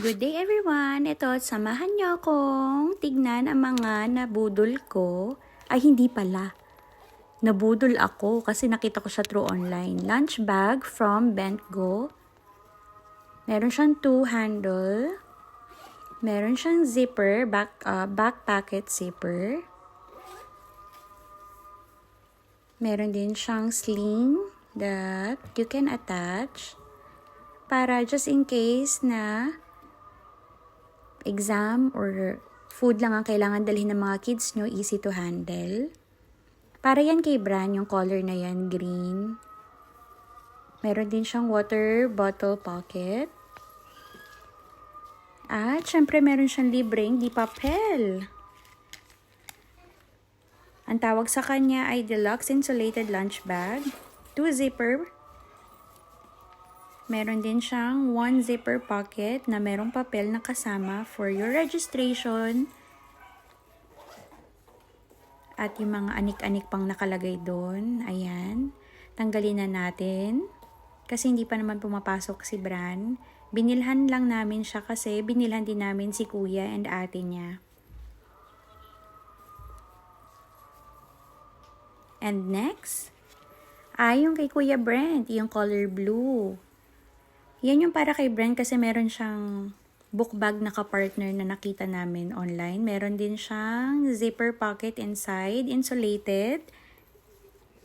Good day everyone! Ito, samahan niyo akong tignan ang mga nabudol ko. Ay, hindi pala. Nabudol ako kasi nakita ko siya through online. Lunch bag from Bentgo. Meron siyang 2 handle. Meron siyang zipper, back pocket zipper. Meron din siyang sling that you can attach para just in case na exam or food lang ang kailangan dalhin ng mga kids nyo, easy to handle. Para yan kay Bran, yung color na yan, green. Meron din siyang water bottle pocket. At syempre meron siyang libreng di papel. Ang tawag sa kanya ay Deluxe Insulated Lunch Bag. 2 zipper. Meron din siyang 1 zipper pocket na merong papel na kasama for your registration. At yung mga anik-anik pang nakalagay doon. Ayan. Tanggalin na natin. Kasi hindi pa naman pumapasok si Bran. Binilhan lang namin siya kasi binilhan din namin si kuya and ate niya. And next, ay yung kay Kuya Brent, yung color blue. Yan yung para kay Brent kasi meron siyang book bag na ka-partner na nakita namin online. Meron din siyang zipper pocket inside, insulated.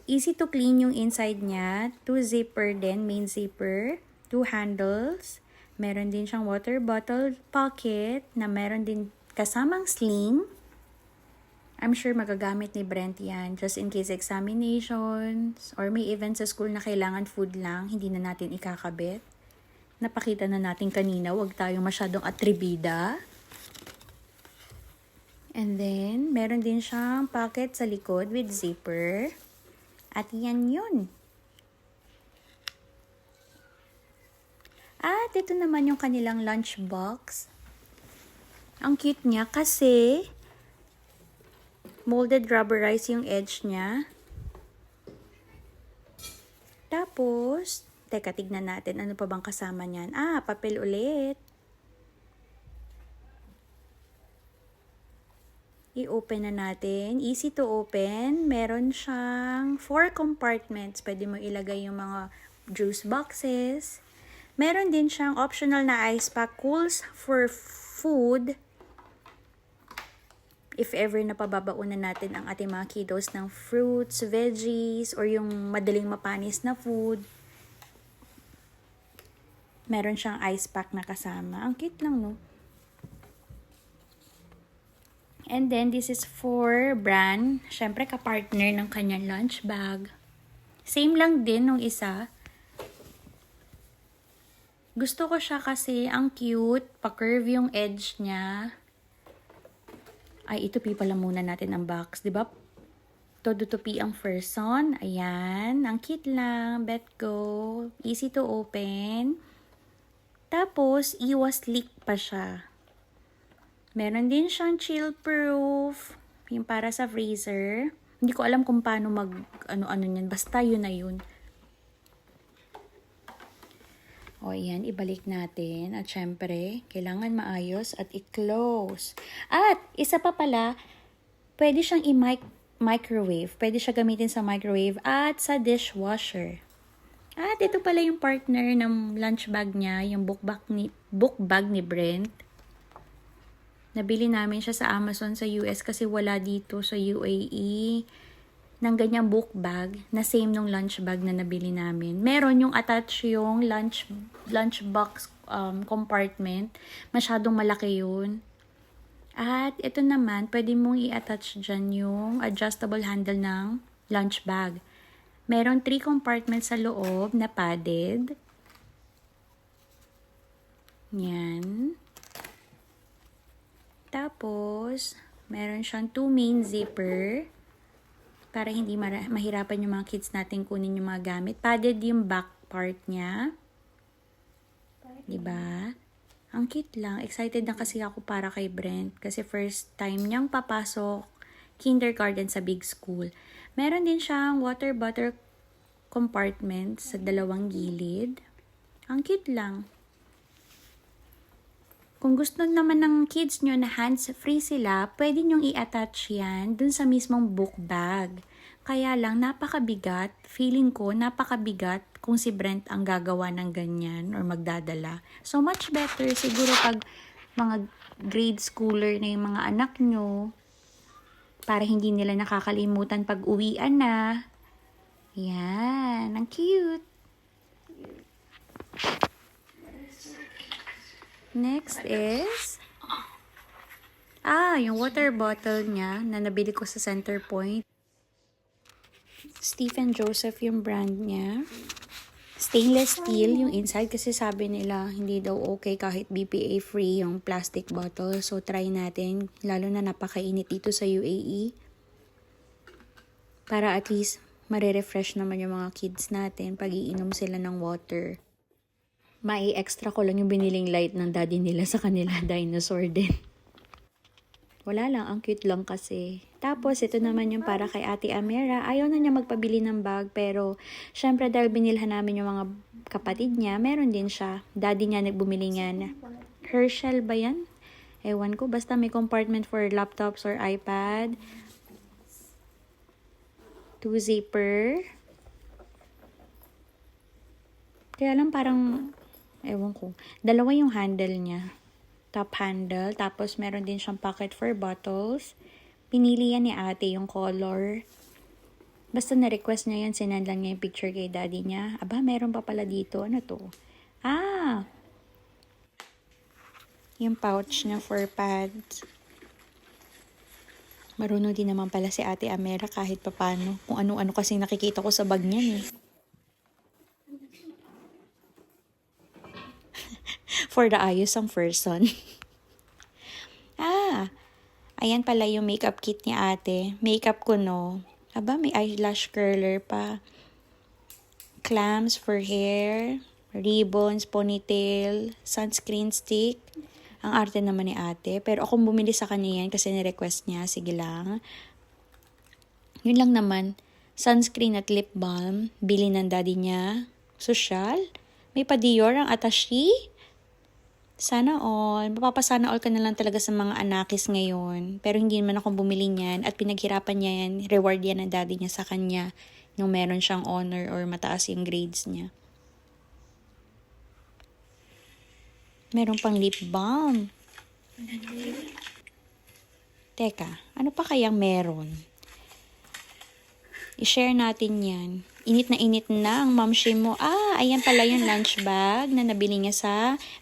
Easy to clean yung inside niya. 2 zipper din, main zipper. 2 handles. Meron din siyang water bottle pocket na meron din kasamang sling. I'm sure magagamit ni Brent yan just in case examinations or may events sa school na kailangan food lang, hindi na natin ikakabit. Napakita na natin kanina, wag tayong masyadong atribida. And then, meron din siyang pocket sa likod with zipper. At yan yun. At ito naman yung kanilang lunch box. Ang cute niya kasi molded rubberized yung edge niya. Tapos, teka, tignan natin ano pa bang kasama niyan. Papel ulit. I-open na natin. Easy to open. Meron siyang 4 compartments. Pwede mo ilagay yung mga juice boxes. Meron din siyang optional na ice pack cools for food. If ever na pababaunan natin ang ating mga kiddos ng fruits, veggies, or yung madaling mapanis na food. Meron siyang ice pack na kasama. Ang cute lang, no? And then, this is for Bran. Syempre, ka-partner ng kanyang lunch bag. Same lang din nung isa. Gusto ko siya kasi ang cute. Pa-curve yung edge niya. Ay, itupi pala muna natin ang box. Diba? Todo tupi ang first one. Ayan. Ang cute lang. Bet go. Easy to open. Tapos, iwas leak pa siya. Meron din siyang chill-proof. Yung para sa freezer. Hindi ko alam kung paano ano-ano yan. Basta yun na yun. O, yan. Ibalik natin. At syempre, kailangan maayos at i-close. At, isa pa pala, pwede siyang i-microwave. Pwede siya gamitin sa microwave at sa dishwasher. At ito pala yung partner ng lunch bag niya, yung book bag ni Brent. Nabili namin siya sa Amazon sa US kasi wala dito sa UAE ng ganyang book bag na same nung lunch bag na nabili namin. Meron yung attach yung lunch box compartment. Masyadong malaki yun. At ito naman, pwede mong i-attach dyan yung adjustable handle ng lunch bag. Meron 3 compartments sa loob na padded. Yan. Tapos, meron siyang 2 main zipper para hindi mahirapan yung mga kids natin kunin yung mga gamit. Padded yung back part niya. Diba? Ang cute lang. Excited na kasi ako para kay Brent kasi first time niyang papasok kindergarten sa big school. Meron din siyang water bottle compartment sa dalawang gilid. Ang cute lang. Kung gusto naman ng kids nyo na hands-free sila, pwede nyong i-attach yan dun sa mismong book bag. Kaya lang, napakabigat. Feeling ko, napakabigat kung si Brent ang gagawa ng ganyan or magdadala. So, much better siguro pag mga grade schooler na yung mga anak nyo, para hindi nila nakakalimutan pag uwian na. Yan, ang cute. Next is, yung water bottle niya na nabili ko sa Center Point. Stephen Joseph yung brand niya. Stainless steel yung inside kasi sabi nila hindi daw okay kahit BPA free yung plastic bottle. So try natin, lalo na napakainit dito sa UAE. Para at least marerefresh naman yung mga kids natin pag iinom sila ng water. Mai-extra ko lang yung biniling light ng daddy nila sa kanila, dinosaur din. Wala lang, ang cute lang kasi. Tapos, ito naman yung para kay Ate Amira. Ayaw na niya magpabili ng bag, pero syempre dahil binilhan namin yung mga kapatid niya, meron din siya. Daddy niya nagbumili niyan. Herschel ba yan? Ewan ko, basta may compartment for laptops or iPad. 2 zipper. Kaya lang parang, ewan ko, dalawa yung handle niya. Top handle. Tapos meron din siyang pocket for bottles. Pinili yan ni ate yung color. Basta na-request niya yan, sinend lang niya yung picture kay daddy niya. Aba, meron pa pala dito. Ano to? Yung pouch niya for pads. Marunong din naman pala si Ate Amera kahit papano. Kung ano-ano kasi nakikita ko sa bag niyan eh. For the ayos ang person. Ayan pala yung makeup kit ni ate. Makeup ko no. Aba, may eyelash curler pa. Clamps for hair. Ribbons, ponytail, sunscreen stick. Ang arte naman ni ate. Pero akong bumili sa kanya yan kasi ni-request niya. Sige lang. Yun lang naman. Sunscreen at lip balm. Bili ng daddy niya. Social. May pa-Dior ang attaché. Sana all. Mapapasana all ka na lang talaga sa mga anakis ngayon. Pero hindi naman ako bumili niyan. At pinaghirapan niya yan. Reward yan ng daddy niya sa kanya. Nung meron siyang honor or mataas yung grades niya. Meron pang lip balm. Teka, ano pa kayang meron? I-share natin yan. Init na ang mamshi mo. Ayan pala yung lunch bag na nabili niya sa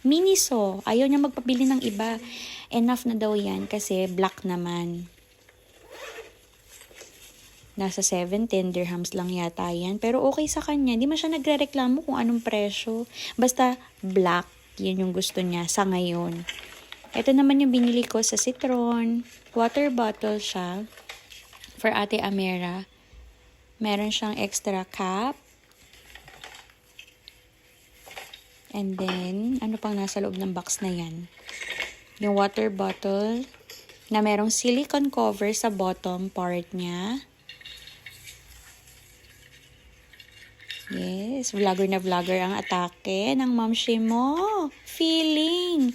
Miniso. Ayaw niya magpabili ng iba. Enough na daw yan kasi black naman. Nasa 7-10 dirhams lang yata yan. Pero okay sa kanya. Hindi man siya nagre-reklamo kung anong presyo. Basta black. Yun yung gusto niya sa ngayon. Ito naman yung binili ko sa Citron. Water bottle siya. For Ate Amera. Meron siyang extra cap. And then, ano pang nasa loob ng box na yan? Yung water bottle na merong silicone cover sa bottom part niya. Yes, vlogger na vlogger ang atake ng mamshi mo. Feeling.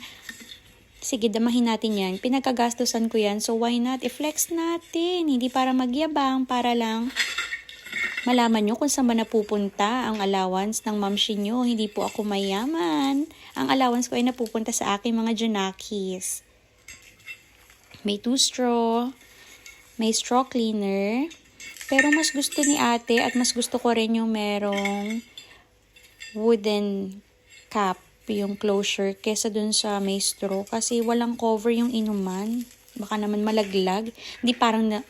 Sige, damahin natin yan. Pinagkagastusan ko yan, so why not? I-flex natin. Hindi para magyabang, para lang malaman nyo kung saan ba napupunta ang allowance ng mamshi nyo. Hindi po ako mayaman. Ang allowance ko ay napupunta sa aking mga junakis. May 2 straw. May straw cleaner. Pero mas gusto ni ate at mas gusto ko rin yung merong wooden cap, yung closure, kesa dun sa may straw. Kasi walang cover yung inuman. Baka naman malaglag. Hindi parang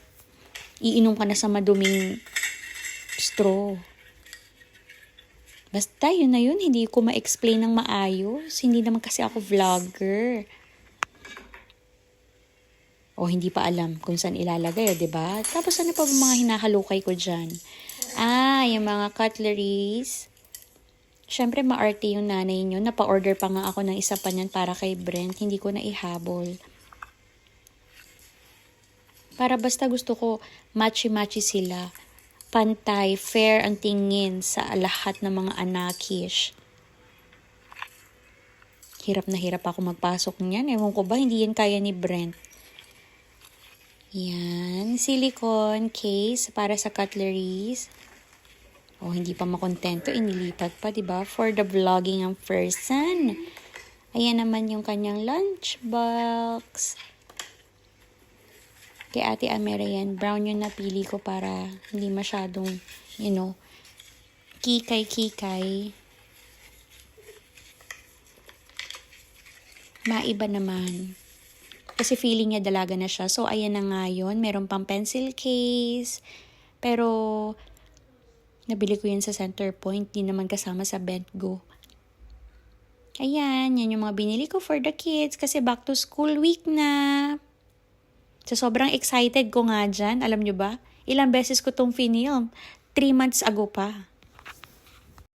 iinom ka na sa maduming straw. Basta yun na yun, hindi ko ma-explain ng maayos. Hindi naman kasi ako vlogger. O hindi pa alam kung saan ilalagay, diba? Tapos ano pa ba mga hinahalukay ko dyan? Yung mga cutleries. Siyempre maarte yung nanay nyo. Napa-order pa nga ako ng isa pa niyan para kay Brent. Hindi ko na ihabol. Para basta gusto ko matchy-matchy sila. Pantay, fair ang tingin sa lahat ng mga anakish. hirap na hirap ako magpasok niyan. Ewan ko ba, hindi yan kaya ni Brent. Yan, silicone case para sa cutleries. Oh, hindi pa makontento, inilipat pa, 'di ba? For the vlogging ang person. Ayan naman yung kanyang lunchbox. Kay Ate Amera yan, brown yung napili ko para hindi masyadong, kikay-kikay. Maiba naman. Kasi feeling niya dalaga na siya. So, ayan na nga yun. Meron pang pencil case. Pero, nabili ko yun sa Center Point. Di naman kasama sa BentGo. Ayan, yan yung mga binili ko for the kids. Kasi back to school week na. So, sobrang excited ko nga dyan. Alam nyo ba? Ilang beses ko tong film. 3 months ago pa.